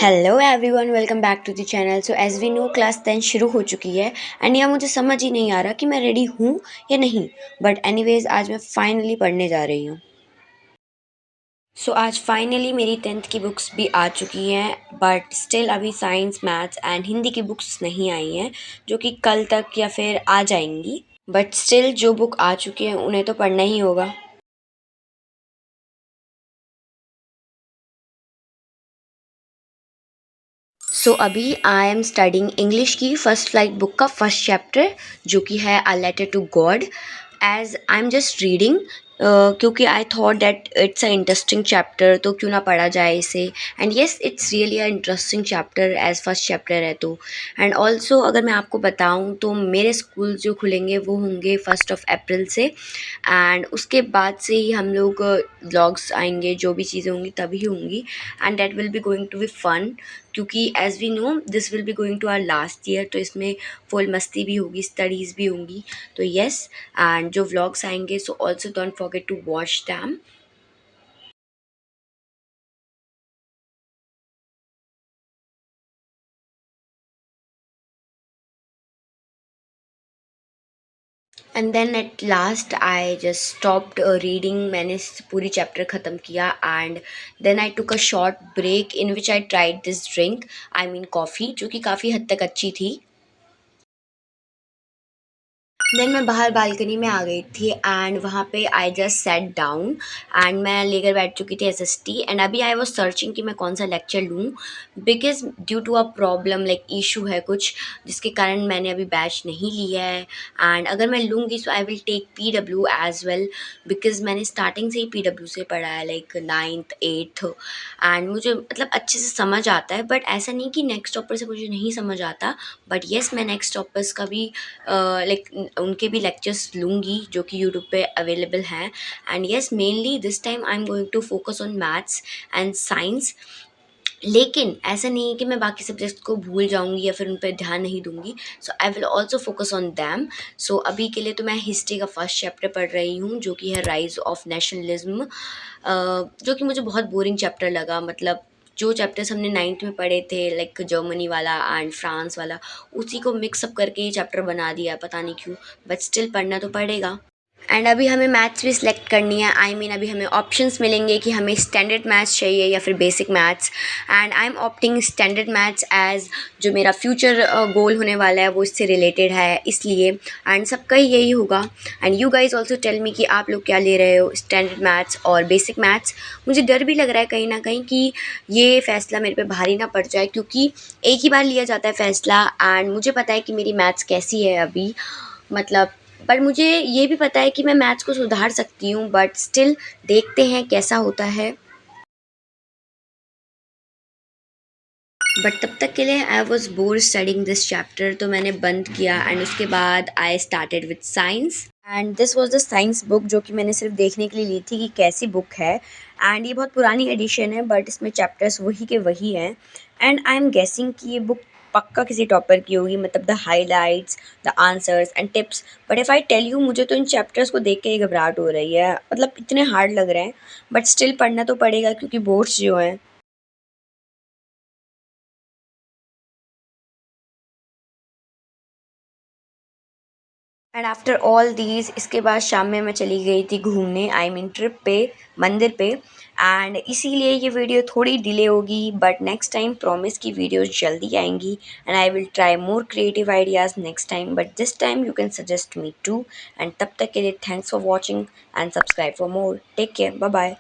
Hello everyone, welcome back to the channel. So as we know class 10 शुरू हो चुकी है एंड यह मुझे समझ ही नहीं आ रहा कि मैं रेडी हूँ या नहीं। बट एनीवेज आज मैं फाइनली पढ़ने जा रही हूँ। सो आज फाइनली मेरी 10th की बुक्स भी आ चुकी हैं, बट स्टिल अभी साइंस, मैथ्स एंड हिंदी की बुक्स नहीं आई हैं, जो कि कल तक या फिर आ जाएंगी। बट स्टिल जो बुक आ चुकी हैं उन्हें तो पढ़ना ही होगा। अभी आई एम स्टडिंग इंग्लिश की फर्स्ट फ्लाइट बुक का फर्स्ट चैप्टर, जो कि है a letter to God. As I am just reading, क्योंकि I thought that it's a interesting chapter, तो क्यों ना पढ़ा जाए इसे। And yes, it's really a interesting chapter as first chapter है तो। एंड ऑल्सो अगर मैं आपको बताऊँ तो मेरे स्कूल जो खुलेंगे वो होंगे 1 अप्रैल से। एंड उसके बाद से ही हम लोग व्लॉग्स आएंगे, जो भी चीज़ें होंगी तभी होंगी। And that will be going to be fun, क्योंकि as we know this will be going to our last year, तो इसमें फुल मस्ती भी होगी, स्टडीज़ भी होंगी। तो येस, एंड जो व्लॉग्स आएंगे so also don't forget to watch them. And then at last I just stopped reading. मैंने पूरी चैप्टर ख़त्म किया and then I took a short break in which I tried this drink, I mean coffee, जो कि काफ़ी हद तक अच्छी थी। देन मैं बाहर बालकनी में आ गई थी एंड वहाँ पे I just set down and मैं लेकर बैठ चुकी थी एसएसटी। एंड अभी आई वाज सर्चिंग कि मैं कौन सा लेक्चर लूँ, because due to a problem like issue है कुछ, जिसके कारण मैंने अभी बैच नहीं लिया है। एंड अगर मैं लूँगी so I will take PW as well, because मैंने स्टार्टिंग से ही पीडब्ल्यू से पढ़ा है, लाइक 9th 8th। एंड मुझे मतलब अच्छे से समझ आता है, बट ऐसा नहीं कि नेक्स्ट टॉपर से मुझे नहीं समझ आता। बट येस, मैं नेक्स्ट टॉपर्स का भी लाइक उनके भी लेक्चर्स लूँगी, जो कि यूट्यूब पे अवेलेबल हैं। And yes, mainly this time I am going to focus on maths and science. लेकिन ऐसा नहीं है कि मैं बाकी सब्जेक्ट्स को भूल जाऊँगी या फिर उन पर ध्यान नहीं दूँगी। So I will also focus on them. सो अभी के लिए तो मैं हिस्ट्री का फर्स्ट चैप्टर पढ़ रही हूँ, जो कि है राइज ऑफ नेशनलिज्म, जो कि मुझे बहुत बोरिंग चैप्टर लगा। मतलब जो चैप्टर्स हमने 9th में पढ़े थे, लाइक जर्मनी वाला एंड फ्रांस वाला, उसी को मिक्सअप करके ये चैप्टर बना दिया, पता नहीं क्यों। बट स्टिल पढ़ना तो पड़ेगा। एंड अभी हमें मैथ्स भी सिलेक्ट करनी है। आई मीन अभी हमें ऑप्शंस मिलेंगे कि हमें स्टैंडर्ड मैथ्स चाहिए या फिर basic maths. And I am opting standard maths as जो मेरा फ्यूचर गोल होने वाला है वो इससे रिलेटेड है, इसलिए। एंड सबका ही यही होगा। And you guys also tell me कि आप लोग क्या ले रहे हो, स्टैंडर्ड मैथ्स और बेसिक मैथ्स। मुझे डर भी लग रहा है कहीं ना कहीं कि ये फ़ैसला मेरे पे भारी ना पड़ जाए, क्योंकि एक ही बार लिया जाता है फ़ैसला। एंड मुझे पता है कि मेरी मैथ्स कैसी है अभी, मतलब। पर मुझे ये भी पता है कि मैं मैथ्स को सुधार सकती हूँ, बट स्टिल देखते हैं कैसा होता है। बट तब तक के लिए I was bore studying this chapter, तो मैंने बंद किया। एंड उसके बाद I started with science. And this was the science book, जो कि मैंने सिर्फ देखने के लिए ली थी कि कैसी बुक है। एंड ये बहुत पुरानी एडिशन है, बट इसमें चैप्टर्स वही के वही हैं। एंड आई एम गेसिंग कि ये बुक पक्का किसी टॉपर की होगी, मतलब the highlights, the answers and tips. But if I tell you, मुझे तो इन चैप्टर्स को देख के ही घबराहट हो रही है, मतलब इतने हार्ड लग रहे हैं। बट स्टिल पढ़ना तो पड़ेगा, क्योंकि बोर्ड्स जो हैं। एंड आफ्टर ऑल दीज, इसके बाद शाम में मैं चली गई थी घूमने, आई मीन ट्रिप पे, मंदिर पे। एंड इसीलिए ये वीडियो थोड़ी डिले होगी, बट नेक्स्ट टाइम प्रॉमिस की वीडियोस जल्दी आएंगी। And I will try more creative ideas next time, but this time you can suggest me too. एंड तब तक के लिए thanks for watching and subscribe for more. Take care, bye bye.